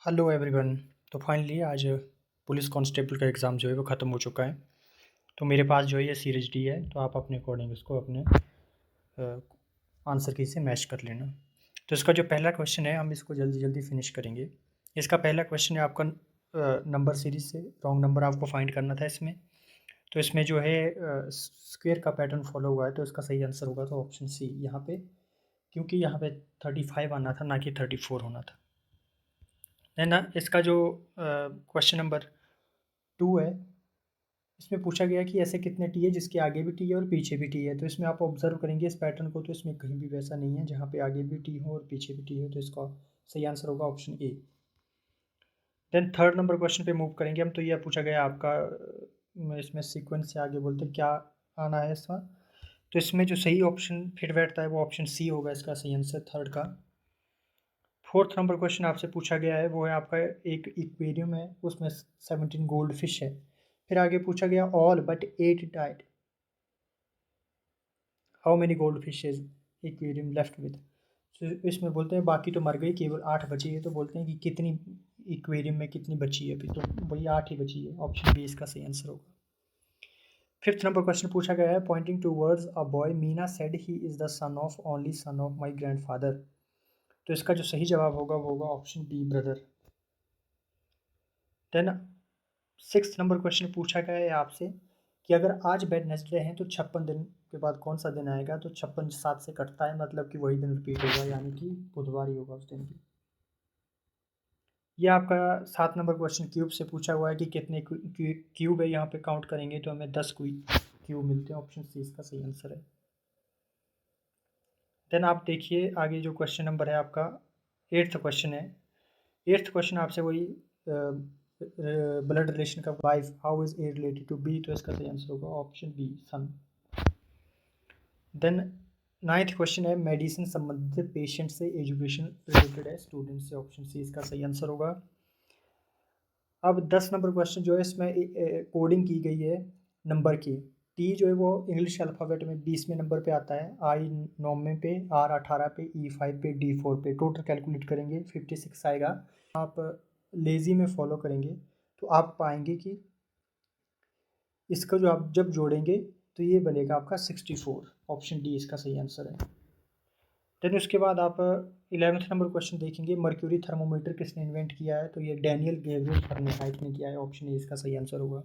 Hello everyone. तो finally आज police constable का एग्ज़ाम जो है वो ख़त्म हो चुका है। तो मेरे पास जो है ये सीरीज डी है, तो आप अपने अकॉर्डिंग इसको अपने आंसर की से मैच कर लेना। तो इसका जो पहला क्वेश्चन है हम इसको जल्दी जल्दी फिनिश करेंगे। इसका पहला क्वेश्चन है आपका नंबर सीरीज से रॉन्ग नंबर आपको फाइंड करना था इसमें। तो इसमें जो है स्क्वेयर का पैटर्न फॉलो हुआ है, तो इसका सही आंसर होगा तो ऑप्शन सी यहाँ पे, क्योंकि यहाँ पे 35 आना था, ना कि 34 होना था। है ना। इसका जो क्वेश्चन नंबर 2 है, इसमें पूछा गया कि ऐसे कितने टी है जिसके आगे भी टी है और पीछे भी टी है। तो इसमें आप ऑब्जर्व करेंगे इस पैटर्न को, तो इसमें कहीं भी वैसा नहीं है जहाँ पे आगे भी टी हो और पीछे भी टी हो। तो इसका सही आंसर होगा option A. Then third number question पे मूव करेंगे हम। तो यह पूछा गया आपका इसमें सीक्वेंस से आगे बोलते हैं क्या आना है इसका। तो इसमें जो सही ऑप्शन फिट बैठता है वो ऑप्शन सी होगा इसका सही आंसर थर्ड का। फोर्थ नंबर क्वेश्चन आपसे पूछा गया है वो है आपका, एक इक्वेरियम है उसमें 17 गोल्ड फिश है। फिर आगे पूछा गया all but 8 died, how many gold fishes equilibrium left with. तो इसमें बोलते हैं बाकी तो मर गई, केवल 8 बची है। तो बोलते हैं कि कितनी इक्वेरियम में कितनी बची है, फिर तो वही 8 ही बची है। ऑप्शन बी इसका सही आंसर होगा। फिफ्थ नंबर क्वेश्चन पूछा गया है, pointing towards a boy Meena said he is the son of only son of my grandfather. तो इसका जो सही जवाब होगा वो होगा option B brother. Then six number question पूछा गया है आपसे कि अगर आज वेडनेसडे है तो 56 दिन के बाद कौन सा दिन आएगा। तो 56 7 से कटता है, मतलब कि वही दिन रिपीट होगा, यानी कि बुधवार ही होगा उस दिन भी। ये आपका 7 नंबर क्वेश्चन क्यूब से पूछा हुआ है कि कितने क्यूब है। यहाँ पे काउंट करेंगे तो हमें 10 क्यूब मिलते हैं। ऑप्शन सी इसका सही आंसर है। देन आप देखिए आगे जो क्वेश्चन नंबर है आपका, एट्थ क्वेश्चन है। एट्थ क्वेश्चन आपसे वही ब्लड रिलेशन का, wife how is A related to B. तो इसका सही आंसर होगा option B son. Then ninth question है, मेडिसिन संबंधित पेशेंट से एजुकेशन रिलेटेड है, स्टूडेंट से। ऑप्शन सी इसका सही आंसर होगा। अब 10 नंबर क्वेश्चन जो है इसमें कोडिंग की गई है नंबर की। टी जो है वो इंग्लिश अल्फ़ाबेट में 20वें नंबर पे आता है, आई 9वें पे, आर 18 पे, ई 5 पे, डी 4 पे। टोटल कैलकुलेट करेंगे 56 आएगा। आप लेज़ी में फॉलो करेंगे तो आप पाएंगे कि इसका जो आप जब जोड़ेंगे तो ये बनेगा आपका 64। ऑप्शन डी इसका सही आंसर है। देन उसके बाद आप 11वें नंबर क्वेश्चन देखेंगे, मर्क्यूरी थर्मोमीटर किसने इन्वेंट किया है। तो ये डैनियल गैब्रियल फahrenheit ने किया है। ऑप्शन ए इसका सही आंसर होगा।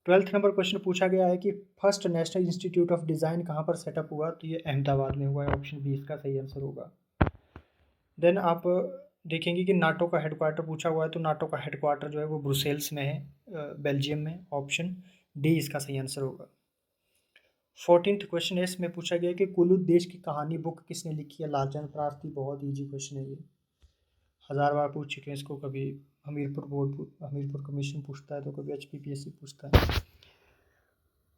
12th नंबर क्वेश्चन पूछा गया है कि first national institute of design कहाँ पर सेटअप हुआ। तो ये अहमदाबाद में हुआ है। ऑप्शन बी इसका सही आंसर होगा। देन आप देखेंगे कि नाटो का हेडक्वार्टर पूछा हुआ है। तो नाटो का हेडक्वार्टर जो है वो ब्रुसेल्स में है, बेल्जियम में। ऑप्शन डी इसका सही आंसर होगा। 14th क्वेश्चन है, इसमें पूछा गया कि कुल्लू देश की कहानी बुक किसने लिखी है। लालचंद प्रार्थी। बहुत इजी क्वेश्चन है ये, 1000 बार पूछ चुके हैं इसको। कभी हमीरपुर कमीशन पूछता है, तो कभी HPPSC पूछता है।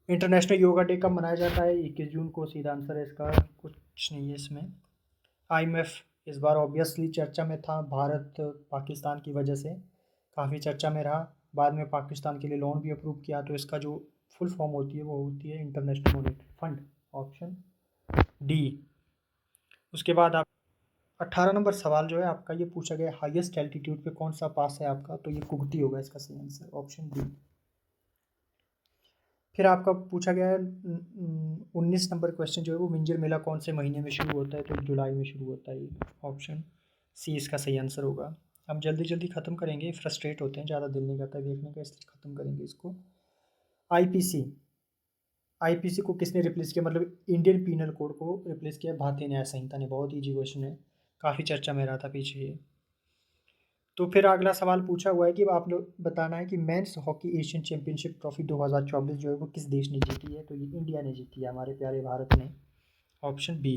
इंटरनेशनल योगा डे कब मनाया जाता है। 21 जून को सीधा आंसर है इसका, कुछ नहीं है इसमें। IMF इस बार ऑब्वियसली चर्चा में था, भारत पाकिस्तान की वजह से काफ़ी चर्चा में रहा। बाद में पाकिस्तान के लिए लोन भी अप्रूव किया। तो इसका जो फुल फॉर्म होती है वो होती है international monetary fund. Option D. उसके बाद आप 18 नंबर सवाल जो है आपका, ये पूछा गया हाईएस्ट एल्टीट्यूड पे कौन सा पास है आपका। तो ये कुगती होगा इसका सही आंसर। Option D. फिर आपका पूछा गया है 19 नंबर क्वेश्चन जो है वो, मिंजर मेला कौन से महीने में शुरू होता है। तो जुलाई में शुरू होता है। ऑप्शन सी इसका सही आंसर होगा। हम जल्दी जल्दी ख़त्म करेंगे, फ्रस्ट्रेट होते हैं, ज़्यादा दिल नहीं करता देखने का, इसलिए ख़त्म करेंगे इसको। आईपीसी। आईपीसी को किसने रिप्लेस किया, मतलब इंडियन पीनल कोड को रिप्लेस किया भारतीय न्याय संहिता ने। बहुत ईजी क्वेश्चन है, काफ़ी चर्चा में रहा था पीछे ये। तो फिर अगला सवाल पूछा हुआ है कि आप लोग बताना है कि men's hockey Asian championship trophy 2024 जो है वो किस देश ने जीती है। तो ये इंडिया ने जीती है, हमारे प्यारे भारत ने। Option B.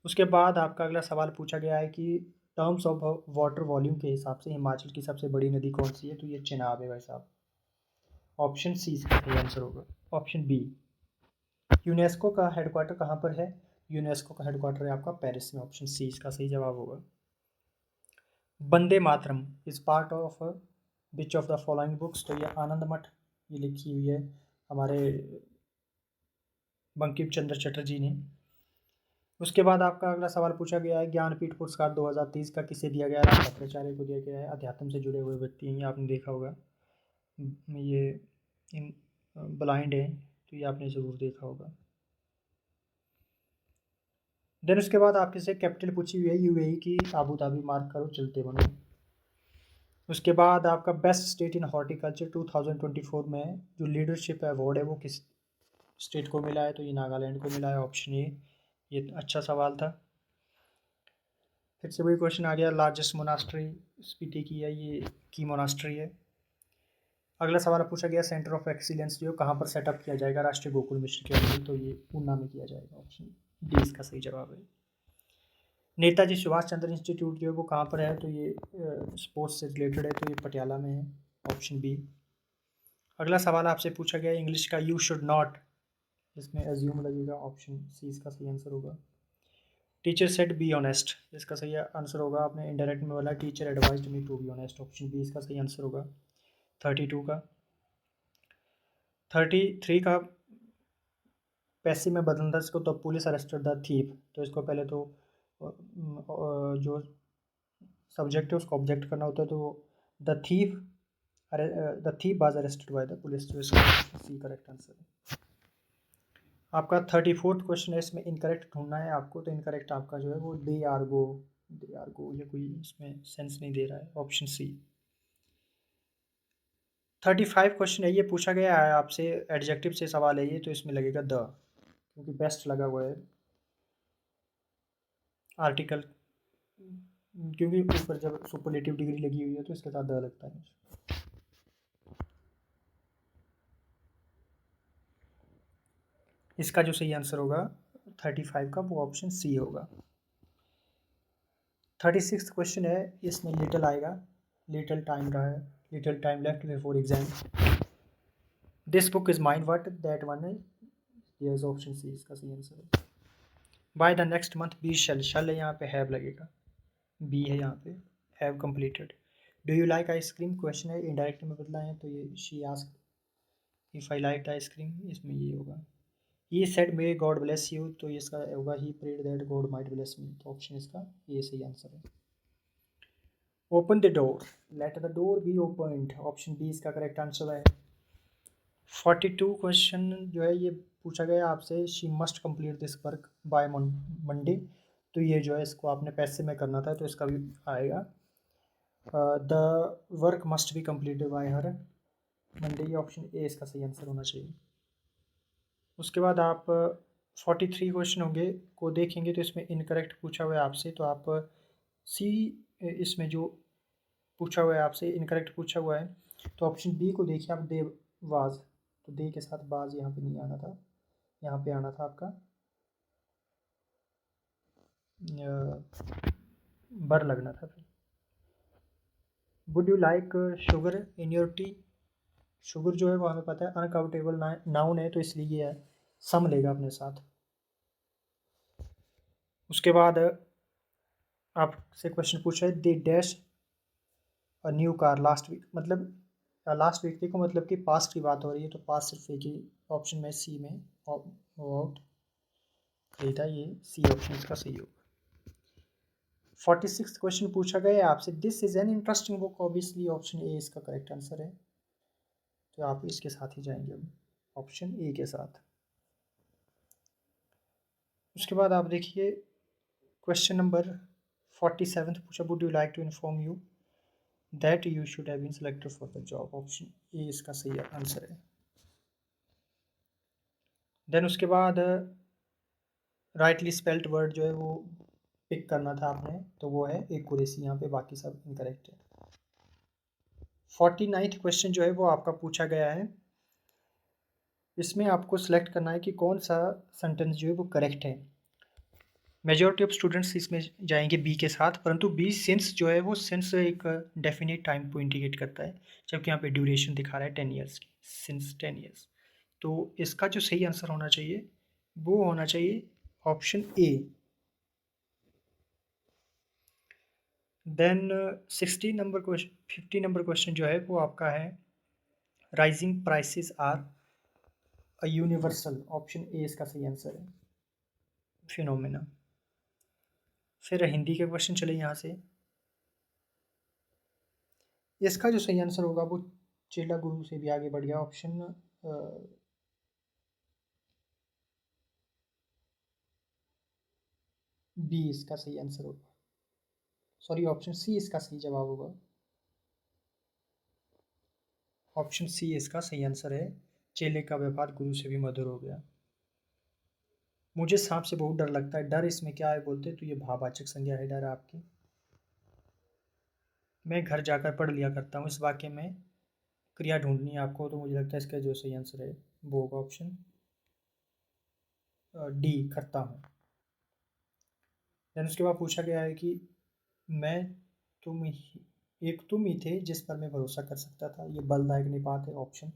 उसके बाद आपका अगला सवाल पूछा गया है कि टर्म्स ऑफ वाटर वॉल्यूम के हिसाब से हिमाचल की सबसे बड़ी नदी कौन सी है। तो ये चेनाब है भाई साहब। ऑप्शन सी इसका सही आंसर होगा। Option B. यूनेस्को का हेडक्वार्टर कहाँ पर है। यूनेस्को का हेडक्वार्टर है आपका पेरिस में। ऑप्शन सी इसका सही जवाब होगा। Vande Mataram is part of which of the following books. तो ये आनंद मठ ये लिखी हुई है हमारे बंकिम चंद्र चटर्जी ने। उसके बाद आपका अगला सवाल पूछा गया है, ज्ञानपीठ पुरस्कार 2023 का किसे दिया गया है? राम भट्टाचार्य को दिया गया है। अध्यात्म से जुड़े हुए व्यक्ति हैं, ये आपने देखा होगा। ये इन ब्लाइंड है, तो ये आपने ज़रूर देखा होगा। देन उसके बाद आपके से कैपिटल पूछी हुई है यूएई की, आबू धाबी मार्क करो, चलते बनो। उसके बाद आपका बेस्ट स्टेट इन हॉर्टिकल्चर 2024 में जो लीडरशिप अवार्ड है वो किस स्टेट को मिला है? तो ये नागालैंड को मिला है, ऑप्शन ये अच्छा सवाल था। फिर से वही क्वेश्चन आ गया, लार्जेस्ट मोनास्ट्री स्पीति की है, ये की मोनास्ट्री है। अगला सवाल पूछा गया, सेंटर ऑफ एक्सीलेंस जो कहाँ पर सेटअप किया जाएगा राष्ट्रीय गोकुल मिशन के अंदर? तो ये ऊना में किया जाएगा, ऑप्शन डी इसका सही जवाब है। नेताजी सुभाष चंद्र इंस्टीट्यूट जो है वो कहाँ पर है? तो ये स्पोर्ट्स से रिलेटेड है, तो ये पटियाला में है, ऑप्शन बी। अगला सवाल आपसे पूछा गया इंग्लिश का, यू शुड नॉट, इसमें एज्यूम लगेगा, ऑप्शन सी इसका सही आंसर होगा। टीचर सेड बी ऑनेस्ट, इसका सही आंसर होगा। आपने इनडायरेक्ट में बोला teacher advised me to be honest, option B इसका सही आंसर होगा। 32 का 33 का पैसे में बदलना था इसको, तो पुलिस अरेस्टेड द थीप, तो इसको पहले तो जो सब्जेक्ट है उसको ऑब्जेक्ट करना होता है, तो the thief was arrested by the police, तो इसका सी करेक्ट आंसर है। आपका 34th क्वेश्चन है, इसमें इनकरेक्ट ढूंढना है आपको, तो इनकरेक्ट आपका जो है वो दे आर गो, ये कोई इसमें सेंस नहीं दे रहा है, ऑप्शन सी। 35 क्वेश्चन है, ये पूछा गया है आपसे, एडजेक्टिव से सवाल है ये, तो इसमें लगेगा द, क्योंकि बेस्ट लगा हुआ है आर्टिकल, क्योंकि ऊपर जब सुपरलेटिव डिग्री लगी हुई है तो इसके साथ द लगता है। इसका जो सही आंसर होगा 35 का, वो ऑप्शन सी होगा। 36 क्वेश्चन है, इसमें लिटिल आएगा, लिटिल टाइम रहा है, little time left before exam, this book is mind what that one है, यस ऑप्शन सी इसका सही आंसर है। By the next month B shall है, यहाँ पे हैव लगेगा, बी है यहाँ पे, have completed. Do you like ice cream question है, इनडायरेक्ट में बदला है, तो ये she ask if I like ice cream, इसमें ये होगा। ये said may God bless you, तो ये इसका होगा he prayed that God might bless me, तो ऑप्शन इसका ये सही आंसर है। Open the door, let the door be opened, option B इसका करेक्ट आंसर है। 42 क्वेश्चन जो है ये पूछा गया आपसे, she must complete this work by Monday, तो ये जो है इसको आपने पैसे में करना था, तो इसका भी आएगा the work must be completed by her Monday, ये ऑप्शन ए इसका सही आंसर होना चाहिए। उसके बाद आप 43 क्वेश्चन होंगे को देखेंगे, तो इसमें इनकरेक्ट पूछा हुआ है आपसे, तो आप सी, इसमें जो पूछा हुआ है आपसे इनकरेक्ट पूछा हुआ है, तो ऑप्शन बी को देखिए आप, दे वाज, तो दे के साथ बाज यहाँ पे नहीं आना था, यहाँ पे आना था आपका बर लगना था फिर। Would you like sugar in your T, sugar जो है वो हमें पता है अनकाउंटेबल नाउन है, तो इसलिए ये है सम लेगा अपने साथ। उसके बाद आपसे क्वेश्चन पूछा है, they dash a new car last week, मतलब लास्ट वीक देखो, मतलब कि पास्ट की बात हो रही है, तो पास्ट सिर्फ एक ही ऑप्शन में सी में आउट खरीदा, ये सी ऑप्शन इसका सही होगा। 46 क्वेश्चन पूछा गया है आपसे, this is an interesting book, obviously option A इसका करेक्ट आंसर है, तो आप इसके साथ ही जाएंगे अब, ऑप्शन ए के साथ। उसके बाद आप देखिए क्वेश्चन नंबर 47 पूछा, would you like to inform you that you should have been selected for the job, option A इसका सही आंसर है। देन उसके बाद राइटली स्पेल्ड वर्ड जो है वो पिक करना था आपने, तो वो है एक्यूरेसी, यहाँ पे बाकी सब इनकरेक्ट है। 49th क्वेश्चन जो है वो आपका पूछा गया है, इसमें आपको सिलेक्ट करना है कि कौन सा सेंटेंस जो है वो करेक्ट है। मेजॉरिटी ऑफ स्टूडेंट्स इसमें जाएंगे बी के साथ, परंतु बी सिंस जो है वो सिंस एक डेफिनेट टाइम को इंडिकेट करता है, जबकि यहाँ पे ड्यूरेशन दिखा रहा है 10 ईयर्स की, सिंस 10 ईयर्स, तो इसका जो सही आंसर होना चाहिए वो होना चाहिए option A. Then 50 number question जो है वो आपका है, rising prices are a universal, option A इसका सही आंसर है, फिनोमेना। फिर हिंदी के क्वेश्चन चले यहाँ से। इसका जो सही आंसर होगा वो चेला गुरु से भी आगे बढ़ गया, ऑप्शन बी इसका सही आंसर होगा, सॉरी ऑप्शन सी इसका सही जवाब होगा। ऑप्शन सी इसका सही आंसर है, चेले का व्यवहार गुरु से भी मधुर हो गया। मुझे सांप से बहुत डर लगता है, डर इसमें क्या है बोलते तो ये भाववाचक संज्ञा है डर आपकी। मैं घर जाकर पढ़ लिया करता हूँ, इस वाक्य में क्रिया ढूंढनी है आपको, तो मुझे लगता है इसका जो सही आंसर है वो होगा ऑप्शन डी, करता हूँ। देन उसके बाद पूछा गया है कि मैं तुम ही एक तुम ही थे जिस पर मैं भरोसा कर सकता था, ये बलदायक निपात है, ऑप्शन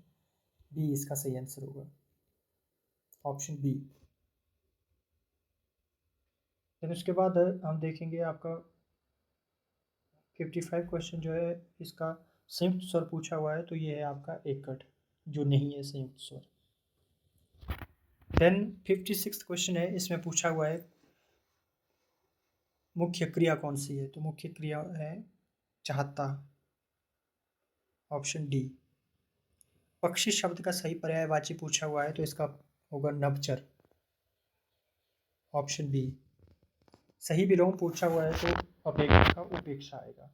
बी इसका सही आंसर होगा, ऑप्शन बी। देन उसके बाद हम देखेंगे आपका 55 क्वेश्चन जो है इसका संयुक्त स्वर पूछा हुआ है, तो ये है आपका एकट, जो नहीं है संयुक्त स्वर। देन 56 क्वेश्चन है, इसमें पूछा हुआ है मुख्य क्रिया कौन सी है, तो मुख्य क्रिया है चाहता, ऑप्शन डी। पक्षी शब्द का सही पर्यायवाची पूछा हुआ है, तो इसका होगा नभचर, ऑप्शन बी। सही विलोम पूछा हुआ है तो अपेक्षा उपेक्षा आएगा,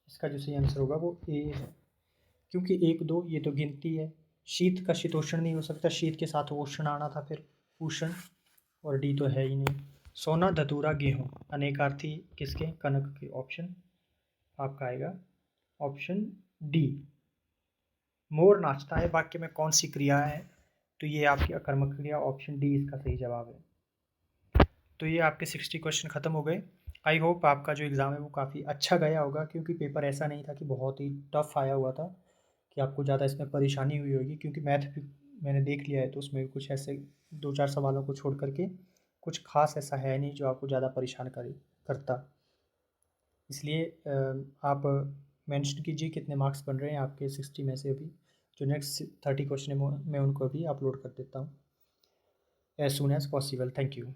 इसका जो सही आंसर होगा वो ए है, क्योंकि एक दो ये तो गिनती है, शीत का शीतोष्ण नहीं हो सकता, शीत के साथ उष्ण आना था फिर उष्ण, और डी तो है ही नहीं। सोना धतूरा गेहूं अनेकार्थी किसके, कनक के, ऑप्शन आपका आएगा ऑप्शन डी। मोर नाचता है वाक्य में कौन सी क्रिया है, तो ये आपकी अकर्मक क्रिया, ऑप्शन डी इसका सही जवाब है। तो ये आपके 60 क्वेश्चन खत्म हो गए। आई होप आपका जो एग्ज़ाम है वो काफ़ी अच्छा गया होगा, क्योंकि पेपर ऐसा नहीं था कि बहुत ही टफ आया हुआ था कि आपको ज़्यादा इसमें परेशानी हुई होगी, क्योंकि मैथ भी मैंने देख लिया है तो उसमें कुछ ऐसे 2-4 सवालों को छोड़ करके कुछ खास ऐसा है नहीं जो आपको ज़्यादा परेशान करता। इसलिए आप मेंशन कीजिए कितने मार्क्स बन रहे हैं आपके 60 में से। अभी जो नेक्स्ट 30 क्वेश्चन है मैं उनको अभी अपलोड कर देता हूँ as soon as possible. Thank you.